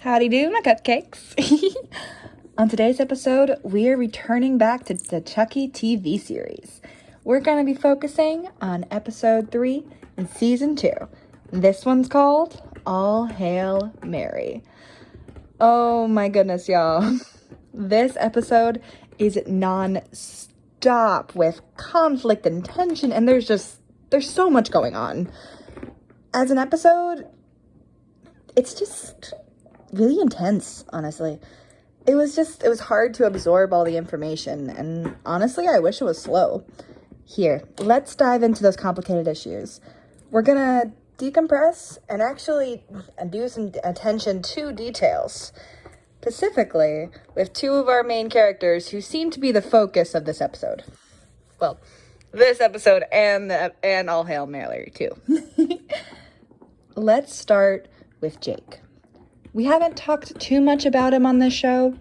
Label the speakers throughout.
Speaker 1: Howdy do, my cupcakes. On today's episode, we are returning back to the Chucky TV series. We're going to be focusing on episode 3 in season 2. This one's called All Hail Mary. Oh my goodness, y'all. This episode is non-stop with conflict and tension, and there's so much going on. As an episode, it's just really intense, honestly. It was hard to absorb all the information, and honestly, I wish it was slow. Here, let's dive into those complicated issues. We're gonna decompress and actually do some attention to details, specifically with two of our main characters who seem to be the focus of this episode. Well, this episode and All Hail Mary, too. Let's start with Jake. We haven't talked too much about him on this show,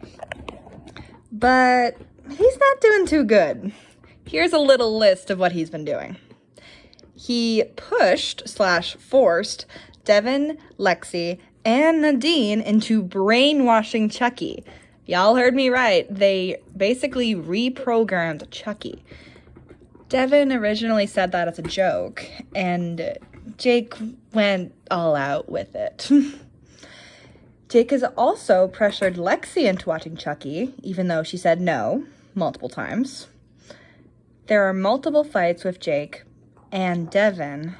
Speaker 1: but he's not doing too good. Here's a little list of what he's been doing. He pushed/forced Devin, Lexy, and Nadine into brainwashing Chucky. Y'all heard me right. They basically reprogrammed Chucky. Devin originally said that as a joke, and Jake went all out with it. Jake has also pressured Lexy into watching Chucky, even though she said no multiple times. There are multiple fights with Jake and Devin,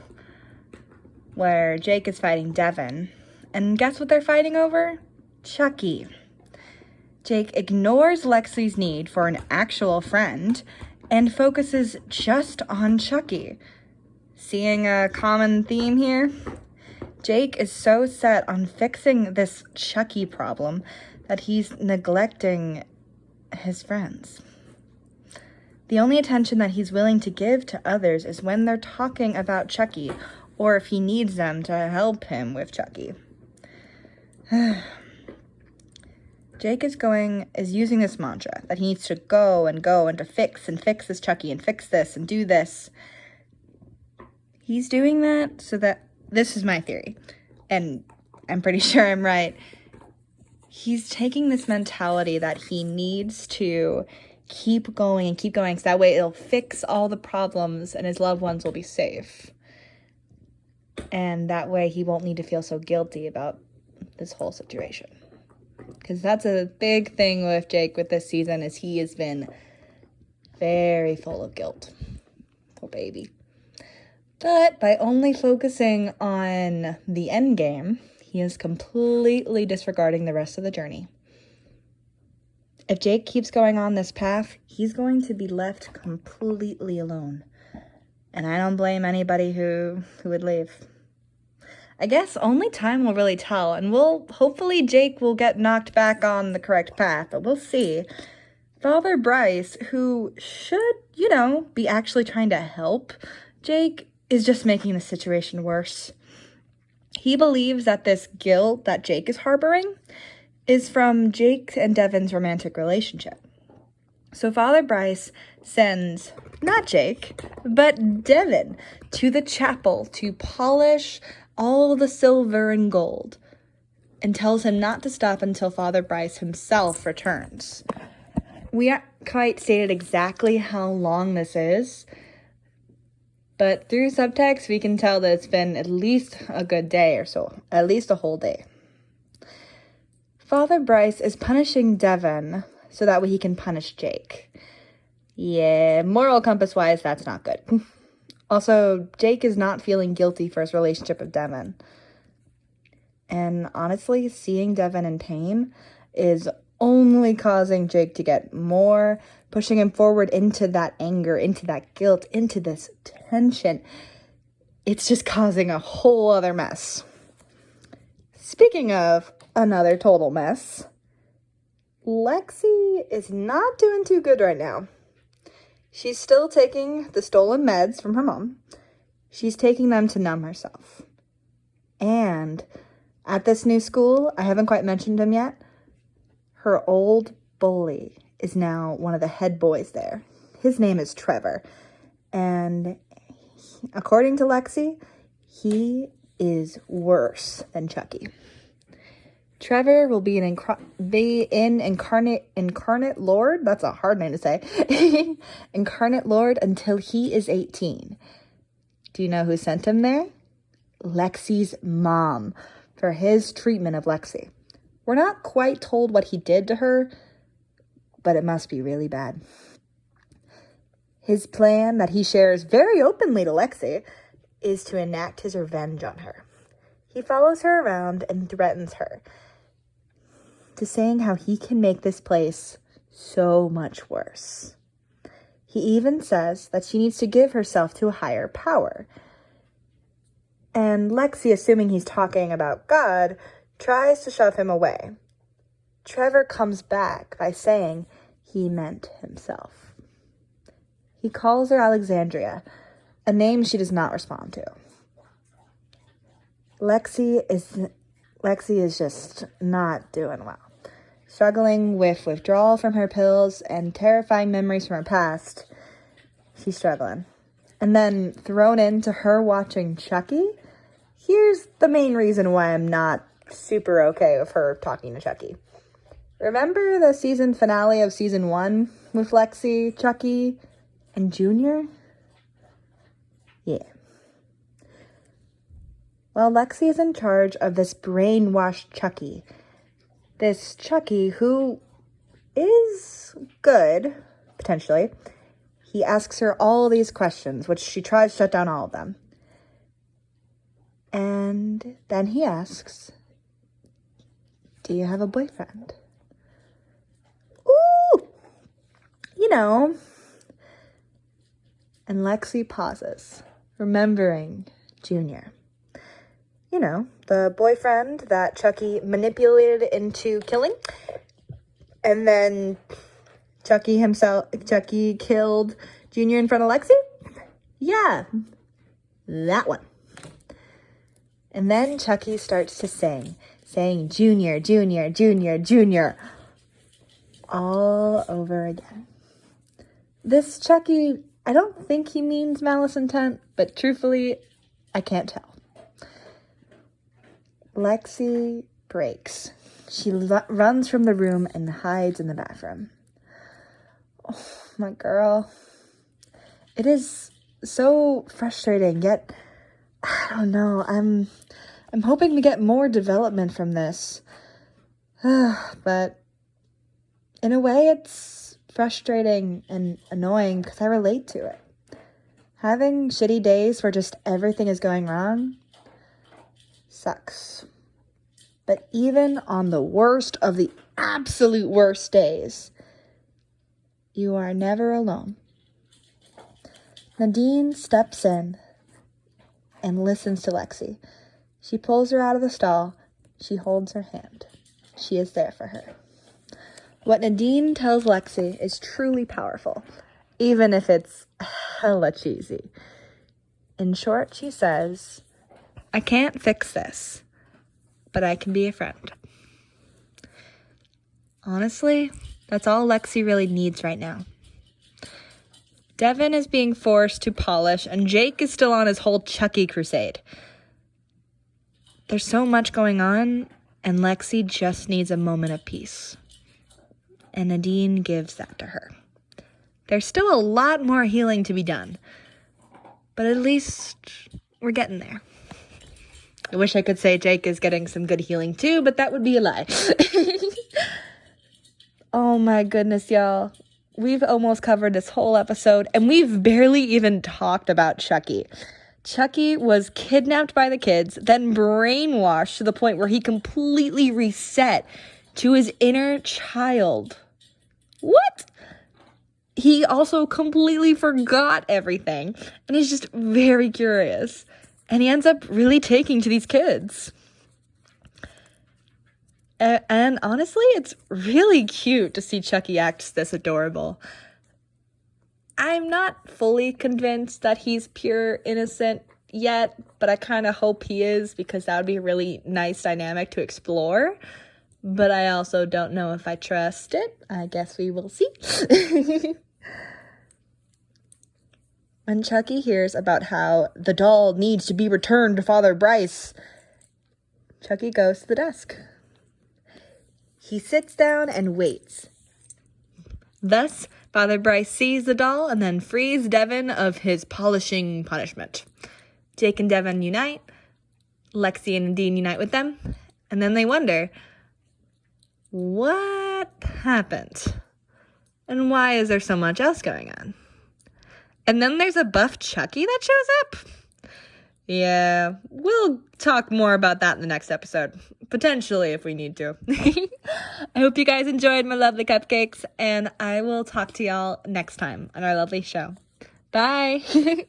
Speaker 1: where Jake is fighting Devin. And guess what they're fighting over? Chucky. Jake ignores Lexy's need for an actual friend and focuses just on Chucky. Seeing a common theme here? Jake is so set on fixing this Chucky problem that he's neglecting his friends. The only attention that he's willing to give to others is when they're talking about Chucky, or if he needs them to help him with Chucky. Jake is using this mantra that he needs to go and to fix this Chucky and fix this and do this. He's doing that so that, this is my theory, and I'm pretty sure I'm right. He's taking this mentality that he needs to keep going, so that way it'll fix all the problems and his loved ones will be safe. And that way he won't need to feel so guilty about this whole situation. Because that's a big thing with Jake with this season, is he has been very full of guilt. Poor baby. But by only focusing on the end game, he is completely disregarding the rest of the journey. If Jake keeps going on this path, he's going to be left completely alone. And I don't blame anybody who would leave. I guess only time will really tell, and hopefully Jake will get knocked back on the correct path, but we'll see. Father Bryce, who should, be actually trying to help Jake, is just making the situation worse. He believes that this guilt that Jake is harboring is from Jake and Devin's romantic relationship. So Father Bryce sends, not Jake, but Devin to the chapel to polish all the silver and gold, and tells him not to stop until Father Bryce himself returns. We aren't quite stated exactly how long this is, but through subtext, we can tell that it's been at least a good day or so, at least a whole day. Father Bryce is punishing Devin so that way he can punish Jake. Yeah, moral compass-wise, that's not good. Also, Jake is not feeling guilty for his relationship with Devin. And honestly, seeing Devin in pain is only causing Jake to get more, pushing him forward into that anger, into that guilt, into this tension. It's just causing a whole other mess. Speaking of another total mess, Lexy is not doing too good right now. She's still taking the stolen meds from her mom. She's taking them to numb herself. And at this new school, I haven't quite mentioned him yet, her old bully is now one of the head boys there. His name is Trevor. And according to Lexy, he is worse than Chucky. Trevor will be an incarnate Lord. That's a hard name to say. Incarnate Lord until he is 18. Do you know who sent him there? Lexy's mom, for his treatment of Lexy. We're not quite told what he did to her, but it must be really bad. His plan that he shares very openly to Lexy is to enact his revenge on her. He follows her around and threatens her to saying how he can make this place so much worse. He even says that she needs to give herself to a higher power. And Lexy, assuming he's talking about God, tries to shove him away. Trevor comes back by saying he meant himself. He calls her Alexandria, a name she does not respond to. Lexy is just not doing well. Struggling with withdrawal from her pills and terrifying memories from her past. She's struggling. And then thrown into her watching Chucky. Here's the main reason why I'm not super okay with her talking to Chucky. Remember the season finale of season 1 with Lexy, Chucky, and Junior? Yeah. Well, Lexy is in charge of this brainwashed Chucky. This Chucky who is good, potentially. He asks her all these questions, which she tries to shut down all of them. And then he asks, do you have a boyfriend? Ooh! You know. And Lexy pauses, remembering Junior. You know, the boyfriend that Chucky manipulated into killing. And then Chucky killed Junior in front of Lexy? Yeah, that one. And then Chucky starts to saying Junior, Junior, Junior, Junior, all over again. This Chucky, I don't think he means malice intent, but truthfully, I can't tell. Lexy breaks. She runs from the room and hides in the bathroom. Oh, my girl. It is so frustrating, yet, I don't know, I'm hoping to get more development from this. But in a way, it's frustrating and annoying because I relate to it. Having shitty days where just everything is going wrong sucks. But even on the worst of the absolute worst days, you are never alone. Nadine steps in and listens to Lexy. She pulls her out of the stall. She holds her hand. She is there for her. What Nadine tells Lexy is truly powerful, even if it's hella cheesy. In short, she says, I can't fix this, but I can be a friend. Honestly, that's all Lexy really needs right now. Devin is being forced to polish, and Jake is still on his whole Chucky crusade. There's so much going on, and Lexy just needs a moment of peace. And Nadine gives that to her. There's still a lot more healing to be done, but at least we're getting there. I wish I could say Jake is getting some good healing too, but that would be a lie. Oh my goodness, y'all. We've almost covered this whole episode, and we've barely even talked about Chucky. Chucky was kidnapped by the kids, then brainwashed to the point where he completely reset to his inner child. What? He also completely forgot everything, and he's just very curious. And he ends up really taking to these kids. And honestly, it's really cute to see Chucky act this adorable. I'm not fully convinced that he's pure innocent yet, but I kind of hope he is, because that would be a really nice dynamic to explore. But I also don't know if I trust it. I guess we will see. When Chucky hears about how the doll needs to be returned to Father Bryce, Chucky goes to the desk. He sits down and waits. Thus, Father Bryce sees the doll and then frees Devin of his polishing punishment. Jake and Devin unite. Lexy and Dean unite with them. And then they wonder, what happened? And why is there so much else going on? And then there's a buff Chucky that shows up. Yeah, we'll talk more about that in the next episode. Potentially, if we need to. I hope you guys enjoyed my lovely cupcakes, and I will talk to y'all next time on our lovely show. Bye!